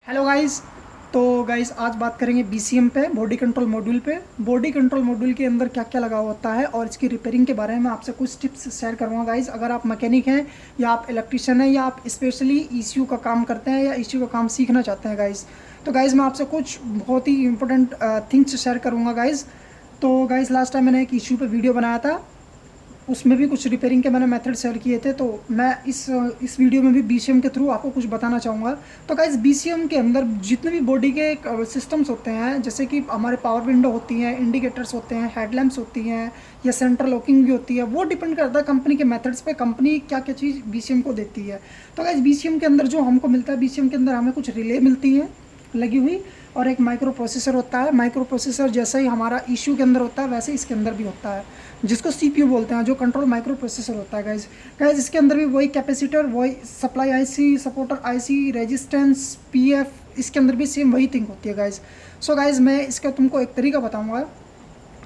Hello guys. तो guys आज बात करेंगे बीसीएम पे, बॉडी कंट्रोल मॉड्यूल पे। बॉडी कंट्रोल मॉड्यूल के अंदर क्या क्या लगा होता है और इसकी रिपेयरिंग के बारे में आपसे कुछ टिप्स शेयर करूँगा गाइस। अगर आप मैकेनिक हैं या आप इलेक्ट्रिशियन हैं या आप स्पेशली ईसीयू का काम करते हैं या ईसीयू का काम सीखना चाहते हैं गाइस, तो गाइस मैं आपसे कुछ बहुत ही इंपॉर्टेंट थिंग्स शेयर करूँगा गाइस। तो गाइस लास्ट टाइम मैंने एक ईसीयू पे वीडियो बनाया था, उसमें भी कुछ रिपेयरिंग के मैंने मेथड शेयर किए थे। तो मैं इस वीडियो में भी बीसीएम के थ्रू आपको कुछ बताना चाहूँगा। तो गाइस बीसीएम के अंदर जितने भी बॉडी के सिस्टम्स होते हैं, जैसे कि हमारे पावर विंडो होती हैं, इंडिकेटर्स होते हैं, हेडलैम्प्स होती हैं या सेंट्रल लॉकिंग भी होती है, वो डिपेंड करता है कंपनी के मेथड्स पे, कंपनी क्या क्या चीज़ बीसीएम को देती है। तो गाइस बीसीएम के अंदर जो हमको मिलता है, बीसीएम के अंदर हमें कुछ रिले मिलती हैं लगी हुई, और एक माइक्रो प्रोसेसर होता है। माइक्रो प्रोसेसर जैसे ही हमारा इशू के अंदर होता है वैसे इसके अंदर भी होता है, जिसको सीपीयू बोलते हैं, जो कंट्रोल माइक्रो प्रोसेसर होता है गाइज। गाइज इसके अंदर भी वही कैपेसिटर, वही supply IC, supporter IC, resistance, PF, इसके अंदर भी सेम वही थिंग होती है गाइज। सो गाइज मैं इसका तुमको एक तरीका बताऊंगा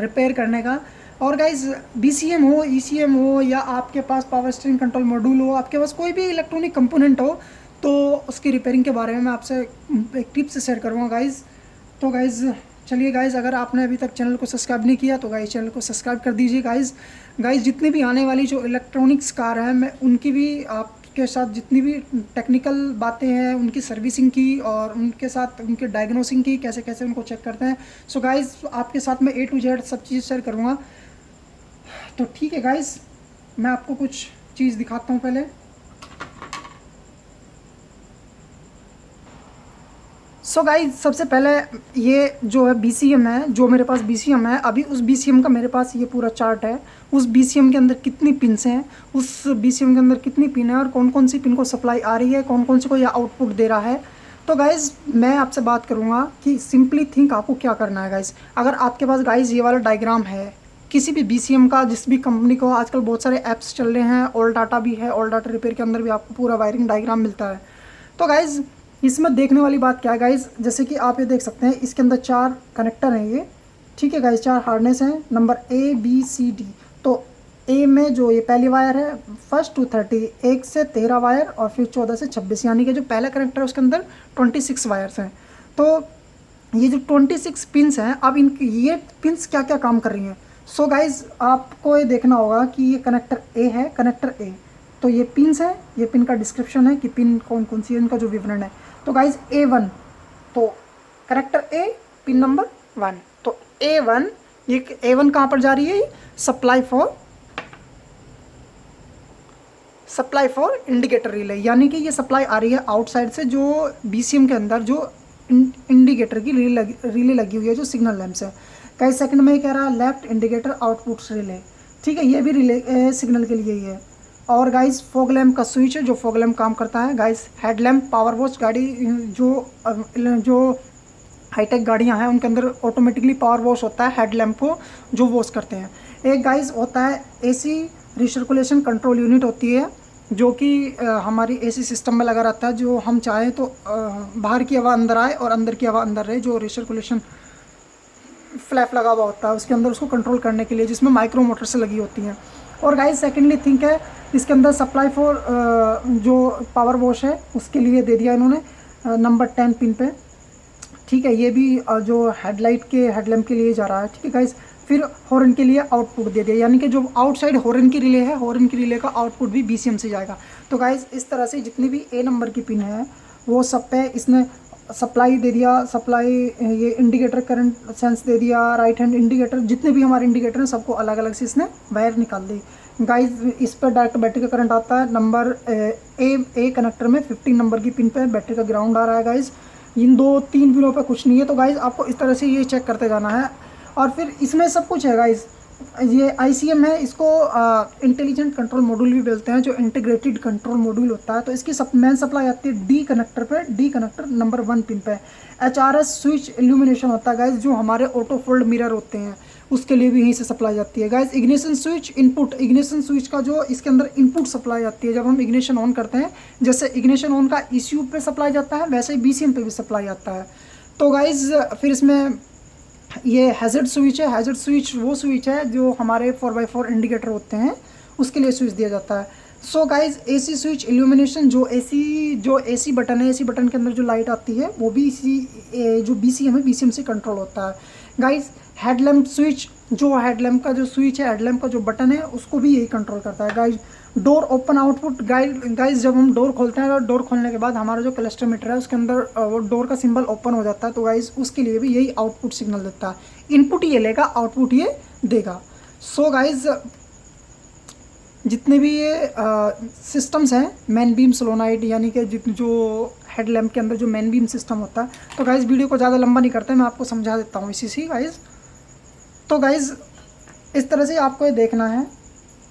रिपेयर करने का। और गाइज बीसीएम हो, ईसीएम हो, या आपके पास पावर स्टीयरिंग कंट्रोल मॉड्यूल हो, आपके पास कोई भी इलेक्ट्रॉनिक कंपोनेंट हो, तो उसकी रिपेयरिंग के बारे में मैं आपसे एक टिप्स शेयर करूँगा गाइज़। तो गाइज़ चलिए गाइज़, अगर आपने अभी तक चैनल को सब्सक्राइब नहीं किया तो गाइज़ चैनल को सब्सक्राइब कर दीजिए गाइज़। गाइज़ जितनी भी आने वाली जो इलेक्ट्रॉनिक्स कार हैं, मैं उनकी भी आपके साथ जितनी भी टेक्निकल बातें हैं उनकी सर्विसिंग की और उनके साथ उनके डायग्नोसिंग की, कैसे कैसे उनको चेक करते हैं। सो गाइज़ आपके साथ मैं A to Z सब चीज़ शेयर करूँगा। तो ठीक है गाइज़, मैं आपको कुछ चीज़ दिखाता हूँ पहले। सो गाइज सबसे पहले ये जो है बीसीएम है, जो मेरे पास बीसीएम है अभी, उस बीसीएम का मेरे पास ये पूरा चार्ट है। उस बीसीएम के अंदर कितनी पिन्स हैं, उस बीसीएम के अंदर कितनी पिन है और कौन कौन सी पिन को सप्लाई आ रही है, कौन कौन सी को यह आउटपुट दे रहा है। तो गाइज़ मैं आपसे बात करूँगा कि सिंपली थिंक आपको क्या करना है गाइज़। अगर आपके पास गाइज़ ये वाला डायग्राम है किसी भी बीसीएम का, जिस भी कंपनी को, आजकल बहुत सारे ऐप्स चल रहे हैं, ऑल डाटा भी है, ऑल डाटा रिपेयर के अंदर भी आपको पूरा वायरिंग डायग्राम मिलता है। तो गाइज़ इसमें देखने वाली बात क्या है गाइज़, जैसे कि आप ये देख सकते हैं इसके अंदर 4 कनेक्टर हैं ये, ठीक है गाइज़, 4 हार्नेस हैं, नंबर ABCD। तो ए में जो ये पहली वायर है, फर्स्ट टू 30, 1 से 13 वायर, और फिर 14 से 26, यानी कि जो पहला कनेक्टर है उसके अंदर 26 वायर्स हैं। तो ये जो 26 पिन्स हैं, अब इनकी ये पिन्स क्या क्या काम कर रही हैं। सो गाइज़ आपको ये देखना होगा कि ये कनेक्टर ए है, कनेक्टर ए, तो ये पिन्स है, ये पिन का डिस्क्रिप्शन है कि पिन कौन कौन सी है, इनका जो विवरण है। तो गाइज A1, तो कनेक्टर ए, पिन नंबर 1, तो A1, ये A1 कहाँ पर जा रही है, सप्लाई फॉर इंडिकेटर रिले, यानी कि ये सप्लाई आ रही है आउटसाइड से, जो बीसीएम के अंदर जो इंडिकेटर की रिले लगी हुई है, जो सिग्नल लैंप्स है। कई सेकंड में कह रहा है लेफ्ट इंडिकेटर आउटपुट रिले, ठीक है, ये भी रिले सिग्नल के लिए ही है। और गाइस फॉग लैम्प का स्विच है, जो फॉग लैम्प काम करता है। Guys head lamp, power wash, गाड़ी जो हाईटेक गाड़ियां हैं उनके अंदर ऑटोमेटिकली पावर वॉश होता है, हेड लैम्प को जो वॉश करते हैं। एक गाइस होता है एसी रिसर्कुलेशन कंट्रोल यूनिट होती है, जो कि हमारी एसी सिस्टम में लगा रहता है, जो हम चाहें तो बाहर की हवा अंदर आए और अंदर की हवा अंदर रहे, जो रिसर्कुलेशन फ्लैप लगा हुआ होता है उसके अंदर, उसको कंट्रोल करने के लिए, जिसमें माइक्रो मोटर से लगी होती हैं। और गाइस सेकेंडली थिंक है इसके अंदर सप्लाई फॉर जो पावर वॉश है उसके लिए दे दिया इन्होंने नंबर 10 पिन पे, ठीक है, ये भी जो हेडलाइट के हेडलैम्प के लिए जा रहा है, ठीक है गाइस। फिर हॉर्न के लिए आउटपुट दे दिया, यानी कि जो आउटसाइड हॉर्न की रिले है, हॉर्न की रिले का आउटपुट भी बीसीएम से जाएगा। तो गाइस इस तरह से जितनी भी A नंबर की पिन है वो सब पे इसने सप्लाई दे दिया, सप्लाई, ये इंडिकेटर करंट सेंस दे दिया, राइट हैंड इंडिकेटर, जितने भी हमारे इंडिकेटर हैं सबको अलग अलग से इसने वायर निकाल दी। गाइस इस पर डायरेक्ट बैटरी का करंट आता है, नंबर ए कनेक्टर में 15 नंबर की पिन पे बैटरी का ग्राउंड आ रहा है गाइस। इन 2-3 पिनों पे कुछ नहीं है। तो गाइस आपको इस तरह से ये चेक करते जाना है। और फिर इसमें सब कुछ है गाइस। ये ICM है, इसको इंटेलिजेंट कंट्रोल मॉड्यूल भी बोलते हैं, जो इंटीग्रेटेड कंट्रोल मॉड्यूल होता है। तो इसकी मेन सप्लाई आती है डी कनेक्टर पे, डी कनेक्टर नंबर 1 पिन पे। HRS स्विच इल्यूमिनेशन होता है गाइस, जो हमारे ऑटो फोल्ड मिरर होते हैं उसके लिए भी यहीं से सप्लाई जाती है guys. Ignition switch input, ignition switch का जो इसके अंदर इनपुट सप्लाई आती है, जब हम इग्निशन ऑन करते हैं, जैसे इग्निशन ऑन का ECU पे सप्लाई जाता है, वैसे ही BCM पे भी सप्लाई आता है। तो गाइस फिर इसमें ये हैज़र्ड स्विच है। हैज़र्ड स्विच वो स्विच है जो हमारे 4x4 इंडिकेटर होते हैं उसके लिए स्विच दिया जाता है। So guys AC switch illumination, जो एसी बटन है, एसी बटन के अंदर जो लाइट आती है वो भी इसी जो बीसीएम है, बीसीएम से कंट्रोल होता है। गाइज हेडलैम्प स्विच, जो हेडलैम्प का जो स्विच है, हेडलैम्प का जो बटन है उसको भी यही कंट्रोल करता है। Guys door open output, guys जब हम डोर खोलते हैं और डोर खोलने के बाद हमारा जो क्लस्टर मीटर है उसके अंदर वो डोर का सिंबल ओपन हो जाता है, तो गाइज उसके लिए भी यही आउटपुट सिग्नल देता है। इनपुट ये लेगा, आउटपुट ये देगा। सो गाइज जितने भी ये सिस्टम्स हैं, मैन बीम सोलोनाइड, यानी कि जो हेडलैम्प के अंदर जो मैन बीम सिस्टम होता है। तो गाइज वीडियो को ज़्यादा लंबा नहीं करते, मैं आपको समझा देता हूँ इसी से गाइज। तो गाइज इस तरह से आपको ये देखना है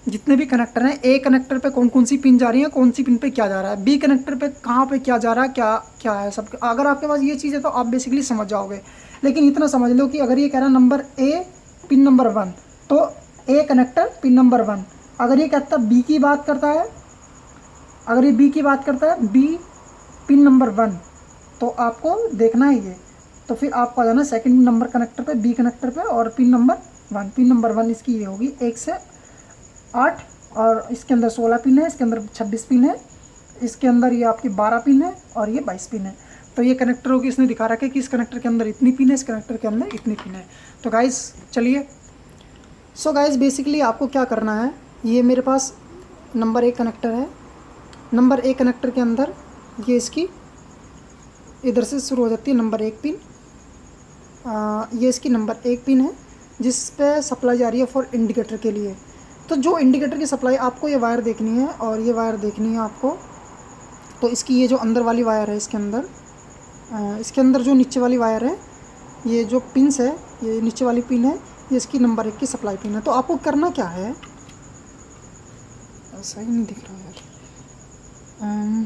जितने भी कनेक्टर हैं, ए कनेक्टर पे कौन कौन सी पिन जा रही है, कौन सी पिन पे क्या जा रहा है, बी कनेक्टर पे कहाँ पे क्या जा रहा है, क्या क्या है सब। अगर आपके पास ये चीज़ है तो आप बेसिकली समझ जाओगे। लेकिन इतना समझ लो कि अगर ये कह रहा है नंबर ए पिन नंबर 1, तो ए कनेक्टर पिन नंबर 1। अगर ये कहता है बी की बात करता है, अगर ये बी की बात करता है, बी पिन नंबर 1, तो आपको देखना है ये। तो फिर आपको आ जाना सेकंड नंबर कनेक्टर पे, बी कनेक्टर पे, और पिन नंबर 1। पिन नंबर 1 इसकी ये होगी 1 से 8, और इसके अंदर 16 पिन है, इसके अंदर 26 पिन है, इसके अंदर ये आपकी 12 पिन है, और ये 22 पिन है। तो ये कनेक्टरों की इसने दिखा रखा है कि इस कनेक्टर के अंदर इतनी पिन है, इस कनेक्टर के अंदर इतनी पिन है। तो गाइस चलिए, सो गाइस बेसिकली आपको क्या करना है, ये मेरे पास नंबर 1 कनेक्टर है। नंबर 1 कनेक्टर के अंदर ये इसकी इधर से शुरू हो जाती है नंबर 1 पिन। ये इसकी नंबर 1 पिन है जिस पे सप्लाई जा रही है फॉर इंडिकेटर के लिए। तो जो इंडिकेटर की सप्लाई आपको ये वायर देखनी है, और ये वायर देखनी है आपको। तो इसकी ये जो अंदर वाली वायर है, इसके अंदर जो नीचे वाली वायर है, ये जो पिन्स है, ये नीचे वाली पिन है, ये इसकी नंबर 1 की सप्लाई पिन है। तो आपको करना क्या है, सही नहीं दिख रहा यार।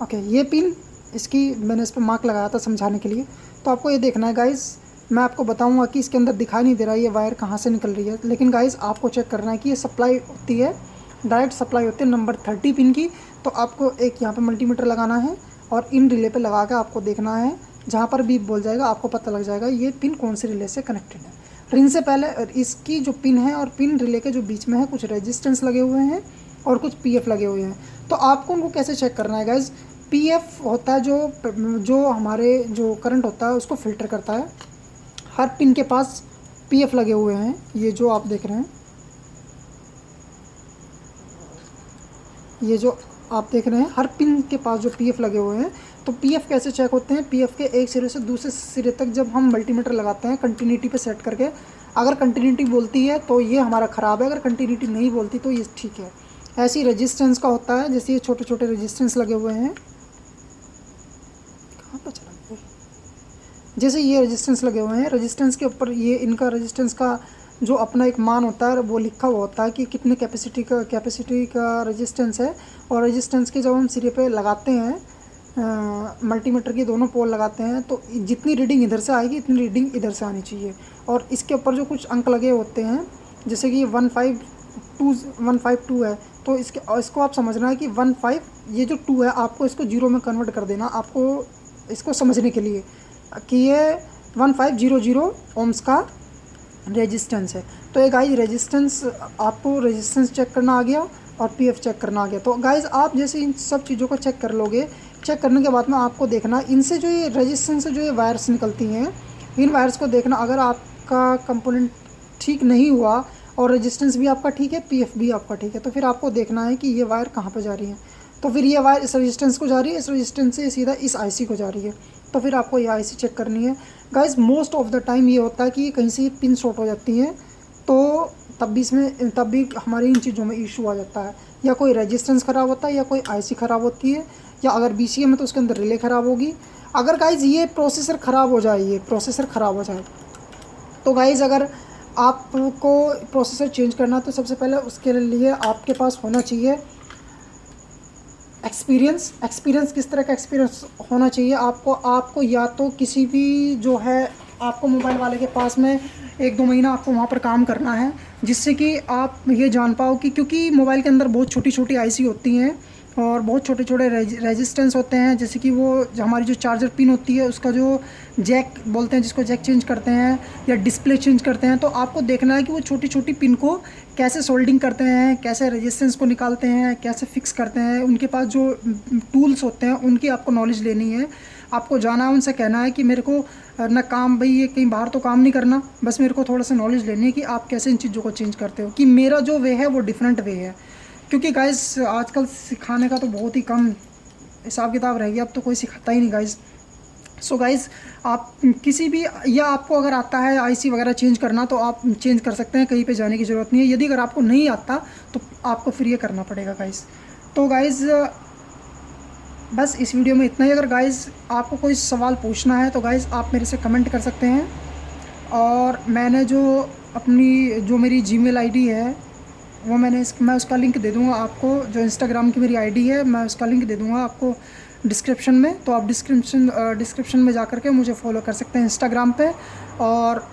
ओके, ये पिन इसकी मैंने इस पर मार्क लगाया था समझाने के लिए। तो आपको ये देखना है गाइस, मैं आपको बताऊंगा कि इसके अंदर दिखाई नहीं दे रहा है ये वायर कहाँ से निकल रही है, लेकिन गाइस आपको चेक करना है कि ये सप्लाई होती है, डायरेक्ट सप्लाई होती है नंबर 30 पिन की। तो आपको एक यहाँ पे मल्टीमीटर लगाना है और इन रिले पे लगा के आपको देखना है, जहाँ पर भी बोल जाएगा आपको पता लग जाएगा ये पिन कौन से रिले से कनेक्टेड है। रिंग से पहले इसकी जो पिन है और पिन रिले के जो बीच में है कुछ रेजिस्टेंस लगे हुए हैं और कुछ पीएफ लगे हुए हैं। तो आपको उनको कैसे चेक करना है गाइज, पीएफ होता है जो हमारे जो करंट होता है उसको फिल्टर करता है। हर पिन के पास पीएफ लगे हुए हैं, ये जो आप देख रहे हैं, ये जो आप देख रहे हैं हर पिन के पास जो पीएफ लगे हुए हैं। तो पीएफ कैसे चेक होते हैं, पीएफ के एक सिरे से दूसरे सिरे तक जब हम मल्टीमीटर लगाते हैं कंटिन्यूटी पे सेट करके, अगर कंटिन्यूटी बोलती है तो ये हमारा ख़राब है, अगर कंटिन्यूटी नहीं बोलती तो ये ठीक है। ऐसी रेजिस्टेंस का होता है, जैसे ये छोटे छोटे रेजिस्टेंस लगे हुए हैं, कहाँ पर चला गया, जैसे ये रेजिस्टेंस लगे हुए हैं, रेजिस्टेंस के ऊपर ये इनका रेजिस्टेंस का जो अपना एक मान होता है वो लिखा हुआ होता है कि कितने कैपेसिटी का रेजिस्टेंस है। और रेजिस्टेंस के जब हम सिरे पे लगाते हैं, मल्टीमीटर के दोनों पोल लगाते हैं, तो जितनी रीडिंग इधर से आएगी इतनी रीडिंग इधर से आनी चाहिए। और इसके ऊपर जो कुछ अंक लगे होते हैं, जैसे कि 152 है, तो इसको आप समझना है कि 15 ये जो 2 है आपको इसको 0 में कन्वर्ट कर देना, आपको इसको समझने के लिए कि ये 1500 ओम्स का रेजिस्टेंस है। तो ये गाइज रेजिस्टेंस, आपको रेजिस्टेंस चेक करना आ गया और पीएफ चेक करना आ गया। तो गाइज आप जैसे इन सब चीज़ों को चेक कर लोगे, चेक करने के बाद में आपको देखना इनसे जो ये रेजिस्टेंस से जो ये वायर्स निकलती हैं, इन वायर्स को देखना। अगर आपका कंपोनेंट ठीक नहीं हुआ और रेजिस्टेंस भी आपका ठीक है, पीएफ भी आपका ठीक है, तो फिर आपको देखना है कि ये वायर कहाँ पर जा रही है। तो फिर ये वायर इस रेजिस्टेंस को जा रही है, इस रेजिस्टेंस से सीधा इस आईसी को जा रही है, तो फिर आपको ये आईसी चेक करनी है। Guys most of the time ये होता है कि कहीं से पिन शॉर्ट हो जाती हैं, तो तब भी हमारी इन चीज़ों में इशू आ जाता है, या कोई रेजिस्टेंस ख़राब होता है या कोई आईसी ख़राब होती है, या अगर बीसीएम है तो उसके अंदर रिले ख़राब होगी। अगर गाइज ये प्रोसेसर ख़राब हो जाए, तो गाइज अगर आपको प्रोसेसर चेंज करना तो सबसे पहले उसके लिए आपके पास होना चाहिए एक्सपीरियंस। किस तरह का एक्सपीरियंस होना चाहिए आपको या तो किसी भी जो है आपको मोबाइल वाले के पास में 1-2 महीना आपको वहाँ पर काम करना है, जिससे कि आप ये जान पाओ कि, क्योंकि मोबाइल के अंदर बहुत छोटी छोटी आईसी होती हैं, और बहुत छोटे छोटे रेजिस्टेंस होते हैं, जैसे कि वो जो हमारी जो चार्जर पिन होती है उसका जो जैक बोलते हैं, जिसको जैक चेंज करते हैं या डिस्प्ले चेंज करते हैं, तो आपको देखना है कि वो छोटी छोटी पिन को कैसे सोल्डिंग करते हैं, कैसे रेजिस्टेंस को निकालते हैं, कैसे फिक्स करते हैं। उनके पास जो टूल्स होते हैं उनकी आपको नॉलेज लेनी है। आपको जाना है, उनसे कहना है कि मेरे को ना काम, भाई ये कहीं बाहर तो काम नहीं करना, बस मेरे को थोड़ा सा नॉलेज लेनी है कि आप कैसे इन चीज़ों को चेंज करते हो, कि मेरा जो वे है वो डिफरेंट वे है। क्योंकि गाइस आजकल सिखाने का तो बहुत ही कम हिसाब किताब रह गया, अब तो कोई सिखाता ही नहीं गाइस। सो गाइस, आप किसी भी, या आपको अगर आता है आईसी वगैरह चेंज करना तो आप चेंज कर सकते हैं, कहीं पे जाने की ज़रूरत नहीं है। यदि अगर आपको नहीं आता तो आपको फिर ये करना पड़ेगा गाइस। तो गाइस बस इस वीडियो में इतना ही। अगर गाइस आपको कोई सवाल पूछना है तो गाइस आप मेरे से कमेंट कर सकते हैं, और मैंने जो अपनी जो मेरी जीमेल आईडी है वो मैं उसका लिंक दे दूँगा आपको। जो इंस्टाग्राम की मेरी आईडी है मैं उसका लिंक दे दूँगा आपको डिस्क्रिप्शन में, तो आप डिस्क्रिप्शन में जा कर के मुझे फॉलो कर सकते हैं इंस्टाग्राम पे, और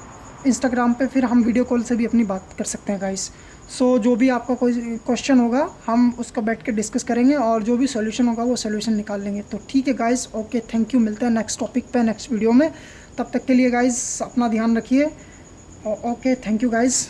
इंस्टाग्राम पे फिर हम वीडियो कॉल से भी अपनी बात कर सकते हैं गाइस। सो जो भी आपका कोई क्वेश्चन होगा हम उसको बैठ के डिस्कस करेंगे, और जो भी सोल्यूशन होगा वो सोल्यूशन निकाल लेंगे। तो ठीक है गाइस, ओके, थैंक यू। मिलते हैं नेक्स्ट टॉपिक पे नेक्स्ट वीडियो में। तब तक के लिए गाइस अपना ध्यान रखिए। Okay, thank you guys.